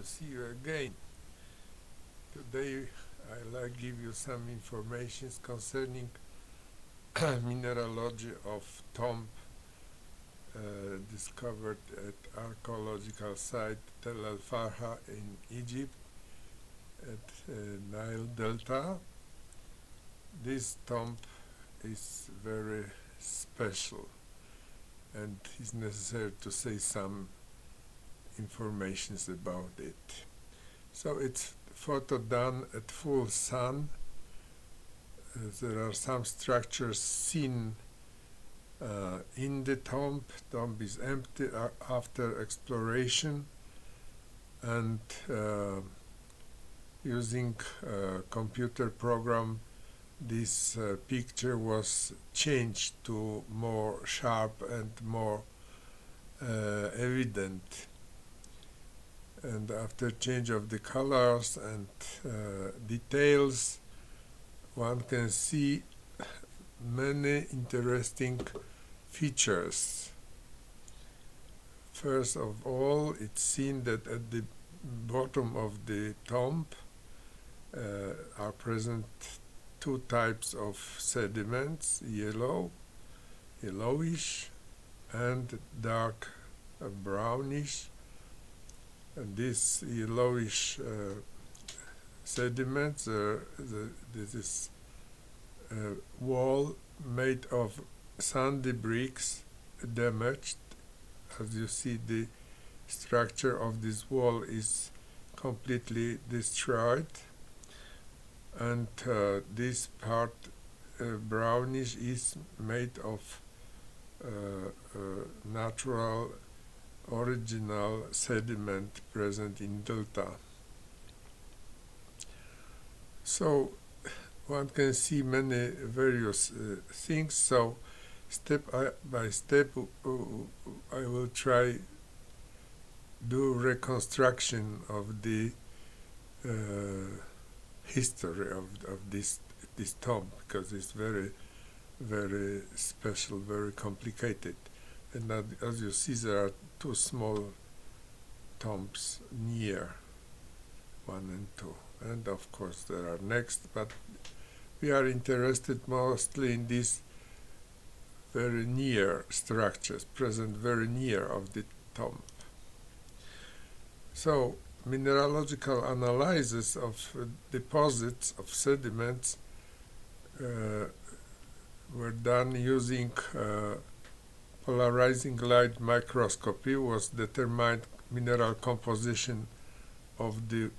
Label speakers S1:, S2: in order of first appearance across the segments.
S1: see you again. Today I'll give you some information concerning mineralogy of tomb discovered at archaeological site Tel al-Farha in Egypt at Nile Delta. This tomb is very special and it's necessary to say some informations about it. So it's photo done at full sun. There are some structures seen in the tomb. Tomb is empty after exploration, and using a computer program this picture was changed to more sharp and more evident. And after change of the colors and details, one can see many interesting features. First of all, it's seen that at the bottom of the tomb are present two types of sediments, yellowish and dark brownish. And these yellowish sediments, this is a wall made of sandy bricks damaged. As you see, the structure of this wall is completely destroyed, and this part brownish is made of natural original sediment present in delta. So one can see many various things. So step by step I will try do reconstruction of the history of this tomb, because it's very special, very complicated. And as you see, there are two small tombs near, 1 and 2, and of course there are next, but we are interested mostly in these very near structures, present very near of the tomb. So mineralogical analysis of deposits of sediments were done using polarizing light microscopy. Was determined mineral composition of the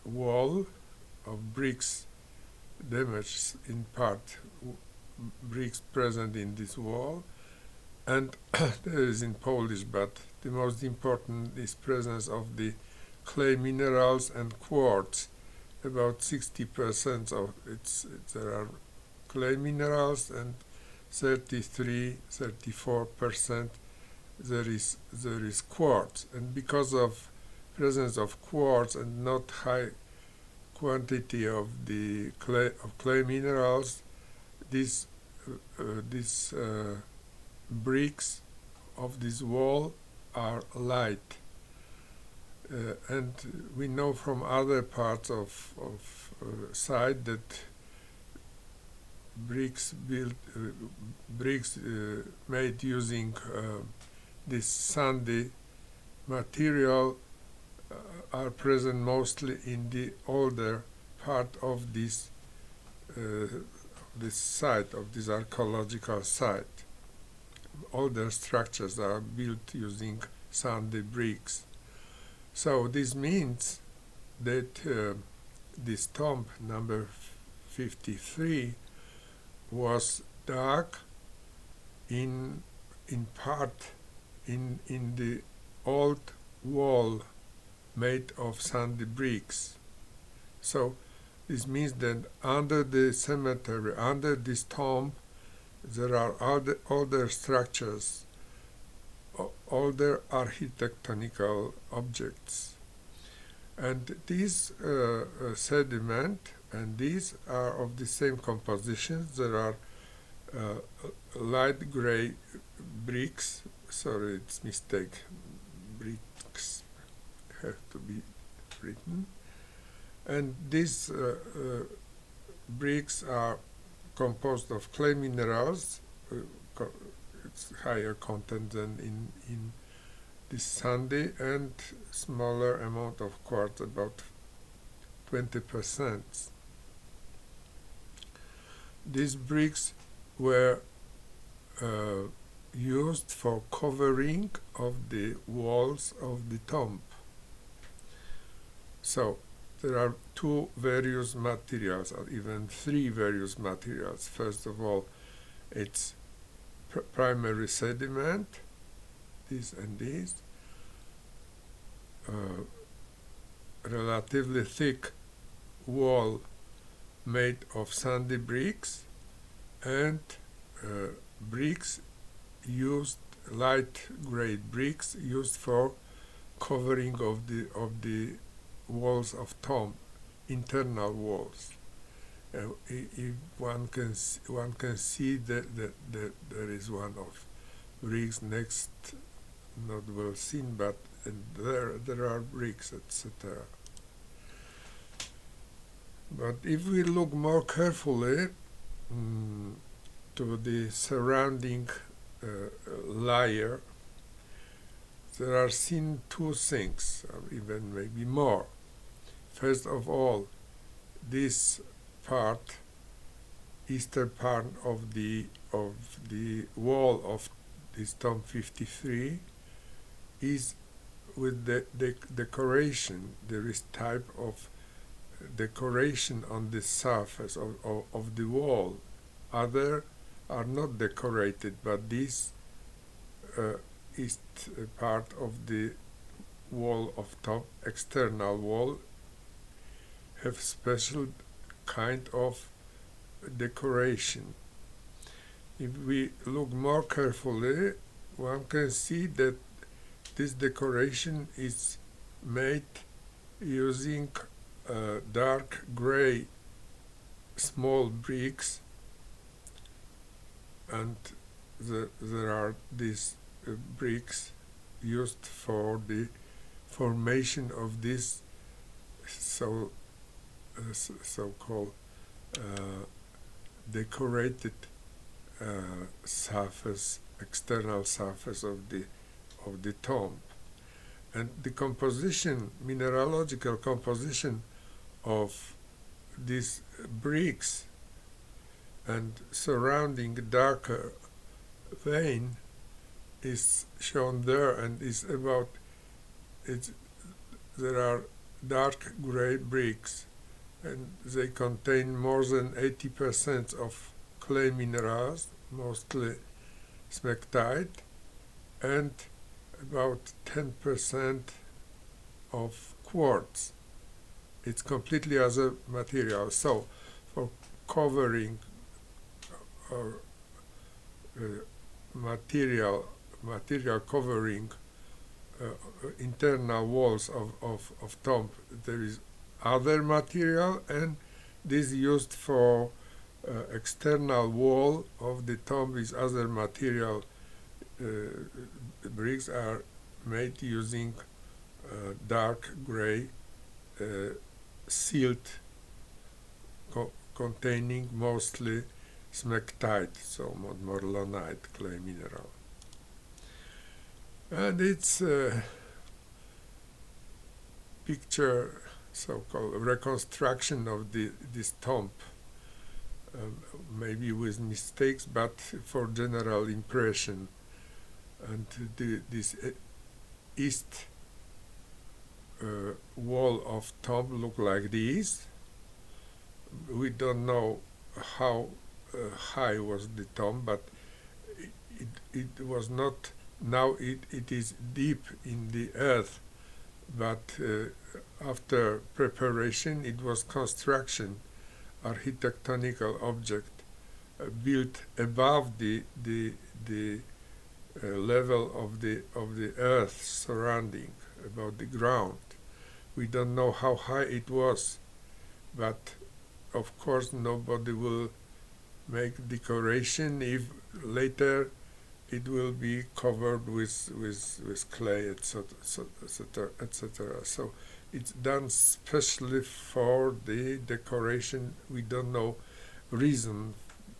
S1: wall of bricks damaged, in part bricks present in this wall, and there is in Polish, but the most important is presence of the clay minerals and quartz. About 60% of there are clay minerals, and 34% there is quartz. And because of presence of quartz and not high quantity of the clay minerals, these bricks of this wall are light. And we know from other parts of site that bricks made using this sandy material are present mostly in the older part of this site, of this archaeological site. Older structures are built using sandy bricks. So this means that this tomb number 53 was dug in part in the old wall made of sandy bricks. So this means that under the cemetery, under this tomb, there are older structures, older architectonical objects. And these sediment and these are of the same composition. There are light gray bricks, sorry, it's mistake, bricks, have to be written. And these bricks are composed of clay minerals. It's higher content than in this sandy, and smaller amount of quartz, about 20%. These bricks were used for covering of the walls of the tomb. So there are two various materials, or even three various materials. First of all, it's primary sediment, this and this, relatively thick wall made of sandy bricks, and bricks used, light gray bricks used for covering of the walls of tomb, internal walls. If one can see that there is one of bricks next, not well seen, but there are bricks, etc. But if we look more carefully to the surrounding layer, there are seen two things, or even maybe more. First of all, this part, eastern part of the wall of this tomb 53, is with the decoration. There is type of decoration on the surface of the wall. Other are not decorated, but this east part of the wall of top, external wall, have special kind of decoration. If we look more carefully, one can see that this decoration is made using dark gray small bricks, and there are these bricks used for the formation of this so-called decorated surface, external surface of the tomb. And the composition, mineralogical composition of these bricks and surrounding darker vein is shown there, and is about there are dark gray bricks, and they contain more than 80% of clay minerals, mostly smectite, and about 10% of quartz. It's completely other material. So for covering or material covering internal walls of tomb, there is other material, and this used for external wall of the tomb is other material. Bricks are made using dark gray silt containing mostly smectite, so morlanite clay mineral. And it's a picture, so-called reconstruction of this tomb, maybe with mistakes, but for general impression. And this east wall of tomb look like this. We don't know how high was the tomb, but it was not. Now it is deep in the earth, but after preparation it was construction, architectonical object built above the level of the earth surrounding, about the ground. We don't know how high it was, but of course nobody will make decoration if later it will be covered with clay, etc., etc. So it's done specially for the decoration. We don't know reason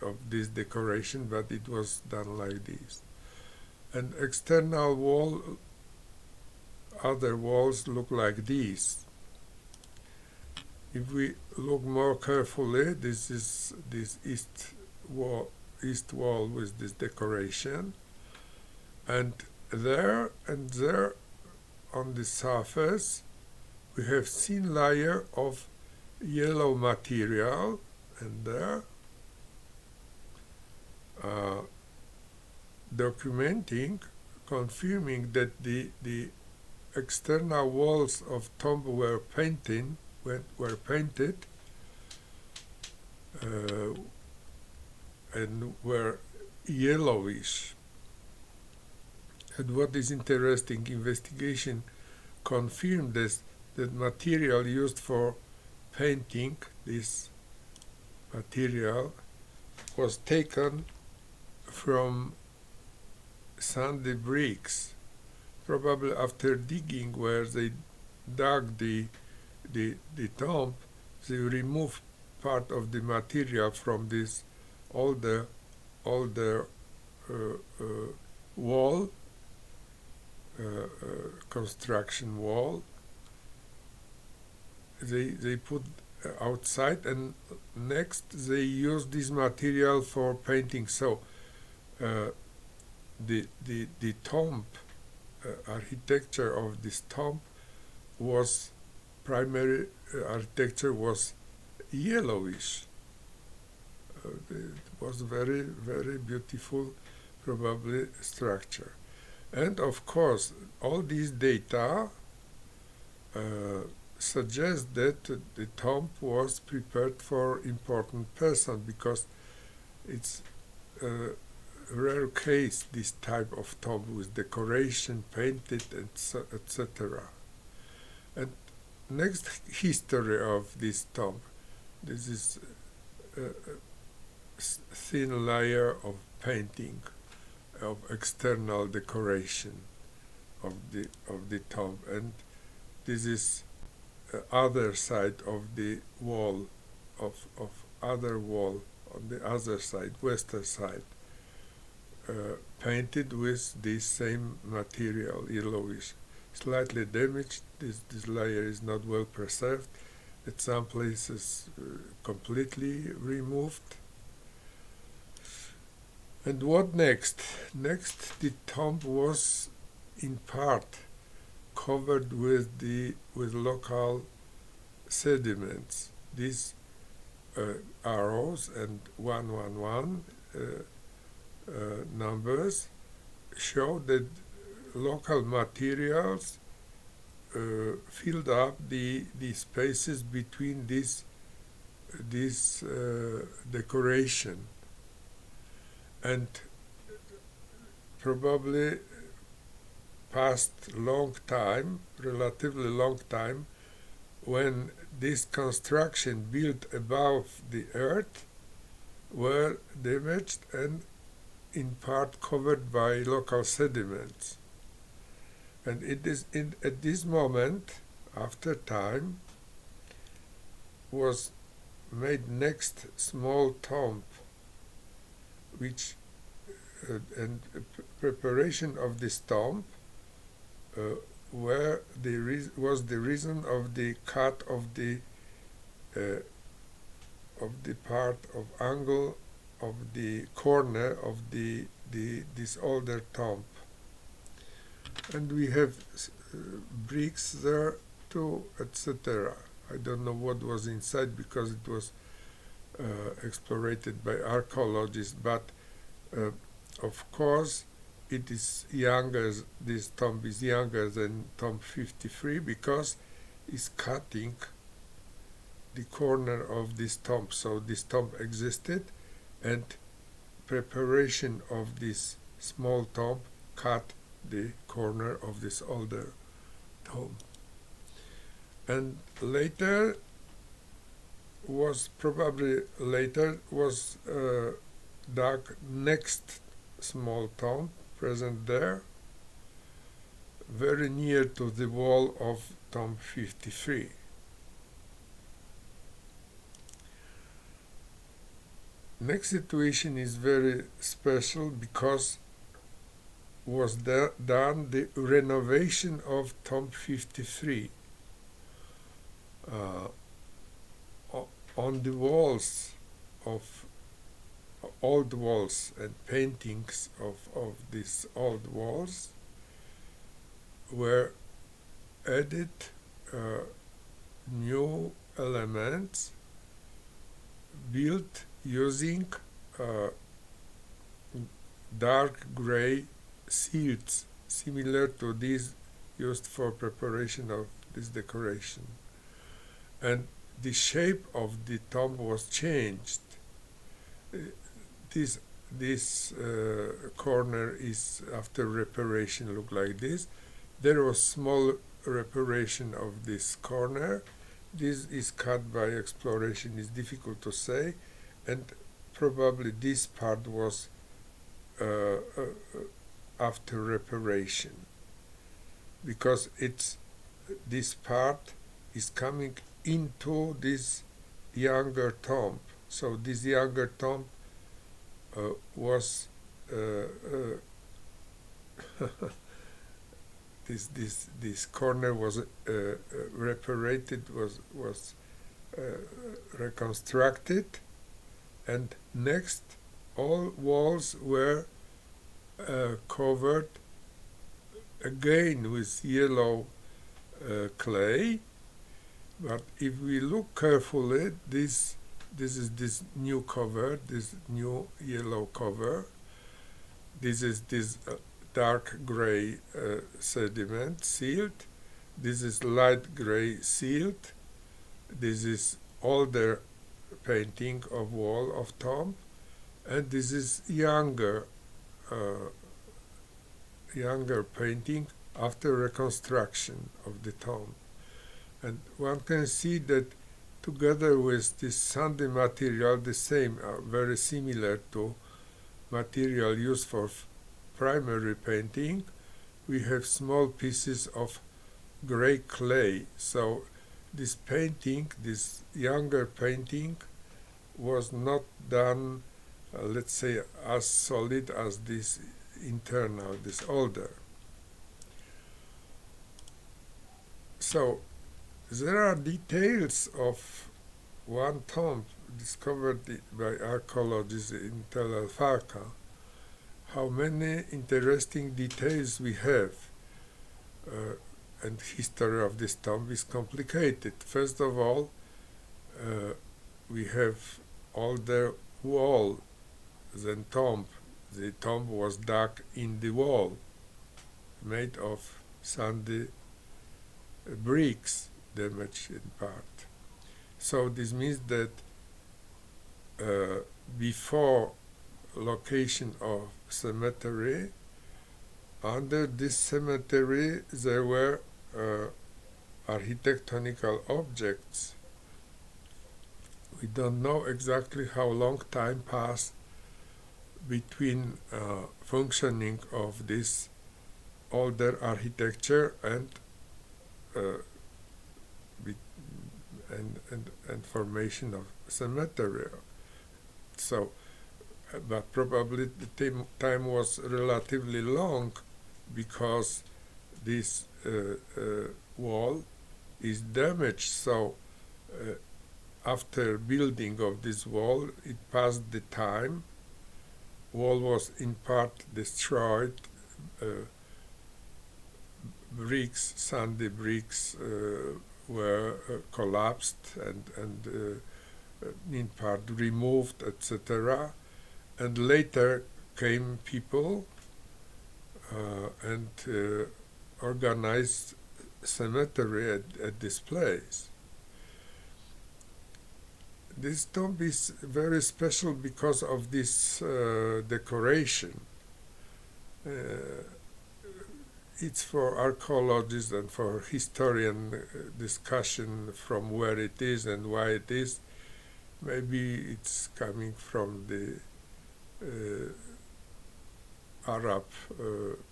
S1: of this decoration, but it was done like this. And external wall, other walls look like this. If we look more carefully, this is this east wall with this decoration, and there on the surface we have thin layer of yellow material, and there documenting, confirming that the external walls of tomb were painted and were yellowish. And what is interesting, investigation confirmed this, that material used for painting, this material was taken from sandy bricks, probably after digging where they dug the tomb, they removed part of the material from this older wall, construction wall. They put outside, and next they use this material for painting. So the tomb architecture of this tomb was primary architecture was yellowish. It was very beautiful, probably, structure. And of course all these data suggest that the tomb was prepared for important person, because it's a rare case, this type of tomb with decoration, painted, etc. And next history of this tomb, this is a thin layer of painting, of external decoration of the tomb, and this is other side of the wall, of other wall on the other side, western side, painted with this same material, yellowish, slightly damaged. This layer is not well preserved. At some places completely removed. And what next? Next, the tomb was in part covered with local sediments. These arrows and 111 numbers show that local materials filled up the spaces between this decoration, and probably past relatively long time, when this construction built above the earth were damaged and in part covered by local sediments. And it is at this moment, after time, was made next small tomb, which and preparation of this tomb was the reason of the cut of the part of angle of the corner of this older tomb. And we have bricks there too, etc. I don't know what was inside, because it was explored by archaeologists, but of course it is younger, this tomb is younger than tomb 53, because it's cutting the corner of this tomb. So this tomb existed, and preparation of this small tomb cut the corner of this older tomb. And later was dug next small tomb present there, very near to the wall of tomb 53. Next situation is very special because was done the renovation of tomb 53. On the walls of old walls and paintings of these old walls were added new elements built using dark gray silts similar to these used for preparation of this decoration, and the shape of the tomb was changed. This corner is after reparation look like this. There was small reparation of this corner. This is cut by exploration, is difficult to say, and probably this part was after reparation, because this part is coming into this younger tomb. So this younger tomb was this corner was reparated, was reconstructed, and next all walls were covered again with yellow clay. But if we look carefully, this is this new cover, this new yellow cover. This is this dark gray sediment sealed. This is light gray sealed. This is older painting of wall of tomb, and this is younger painting after reconstruction of the tomb. And one can see that together with this sandy material, the same, very similar to material used for primary painting, we have small pieces of gray clay. So this painting, this younger painting, was not done, let's say, as solid as this internal, this older. So there are details of one tomb discovered by archaeologists in Tel al-Farkha. How many interesting details we have, and history of this tomb is complicated. First of all, we have older wall than tomb. The tomb was dug in the wall, made of sandy bricks, damaged in part. So this means that before location of cemetery, under this cemetery there were architectonical objects. We don't know exactly how long time passed between functioning of this older architecture and formation of cemetery. So, but probably the time was relatively long, because this wall is damaged. So after building of this wall, it passed the time. Wall was in part destroyed. Bricks, sandy bricks, were collapsed and in part removed, etc. And later came people and organized cemetery at this place. This tomb is very special because of this decoration. It's for archaeologists and for historian discussion from where it is and why it is. Maybe it's coming from the Arab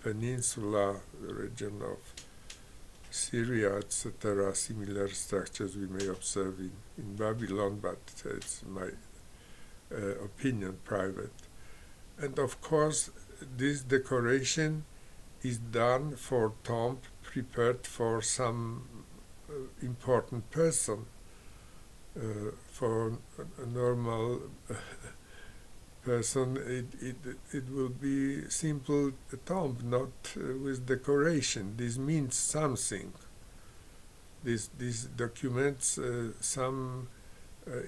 S1: Peninsula, the region of Syria, etc. Similar structures we may observe in Babylon, but it's my opinion, private. And of course, this decoration is done for tomb prepared for some important person. For a normal person, it will be simple tomb, not with decoration. This means something. This documents some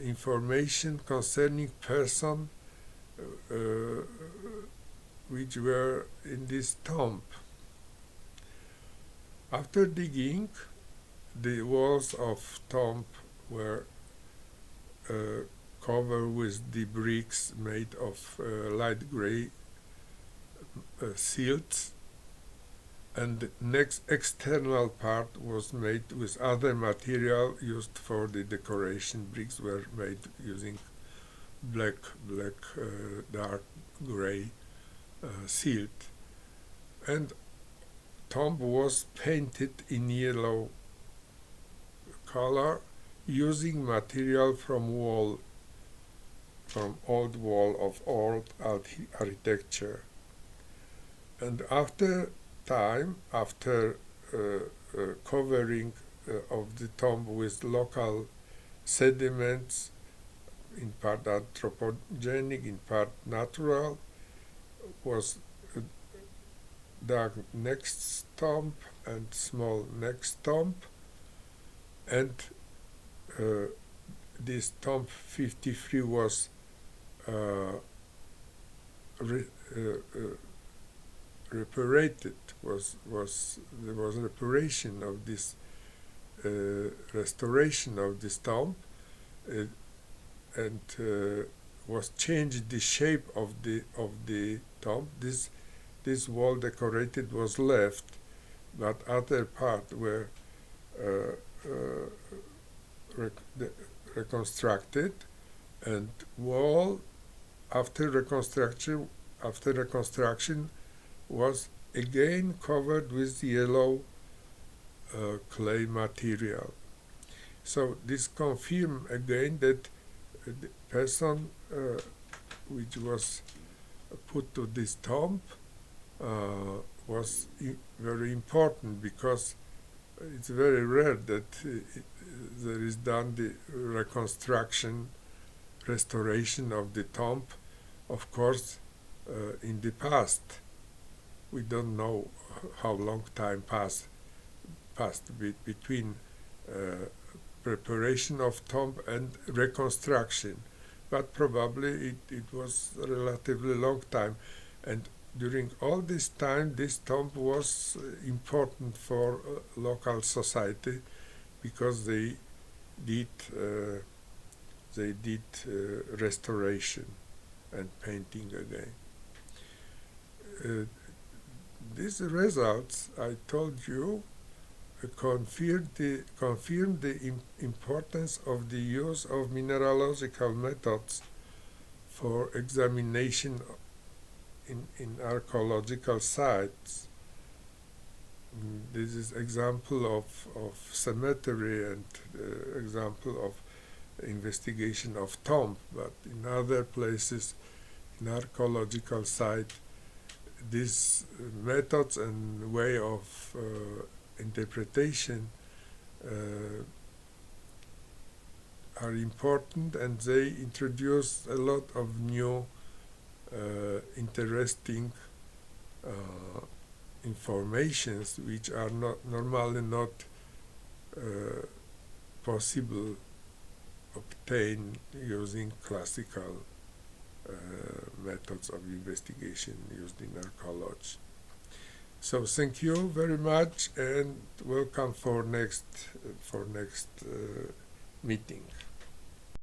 S1: information concerning person which were in this tomb. After digging, the walls of tomb were covered with the bricks made of light gray silt, and the next external part was made with other material used for the decoration. Bricks were made using black dark gray silt, and tomb was painted in yellow color using material from old wall of old architecture. And after time, after covering of the tomb with local sediments, in part anthropogenic, in part natural, was dug next tomb and small next tomb, and this tomb 53 was reparated. There was reparation of this restoration of this tomb, and was changed the shape of the tomb. This wall decorated was left, but other part were reconstructed, and wall after reconstruction was again covered with yellow clay material. So this confirmed again that the person which was put to this tomb was very important, because it's very rare that there is done the restoration of the tomb. Of course, in the past, we don't know how long time passed between preparation of tomb and reconstruction, but probably it was a relatively long time, and during all this time this tomb was important for local society, because they did restoration and painting again. These results, I told you, confirm the importance of the use of mineralogical methods for examination in archaeological sites. This is example of cemetery and example of investigation of tomb, but in other places, in archaeological site, these methods and way of interpretation are important, and they introduce a lot of new interesting informations which are normally not possible obtain using classical methods of investigation used in archaeology. So thank you very much, and welcome for next meeting.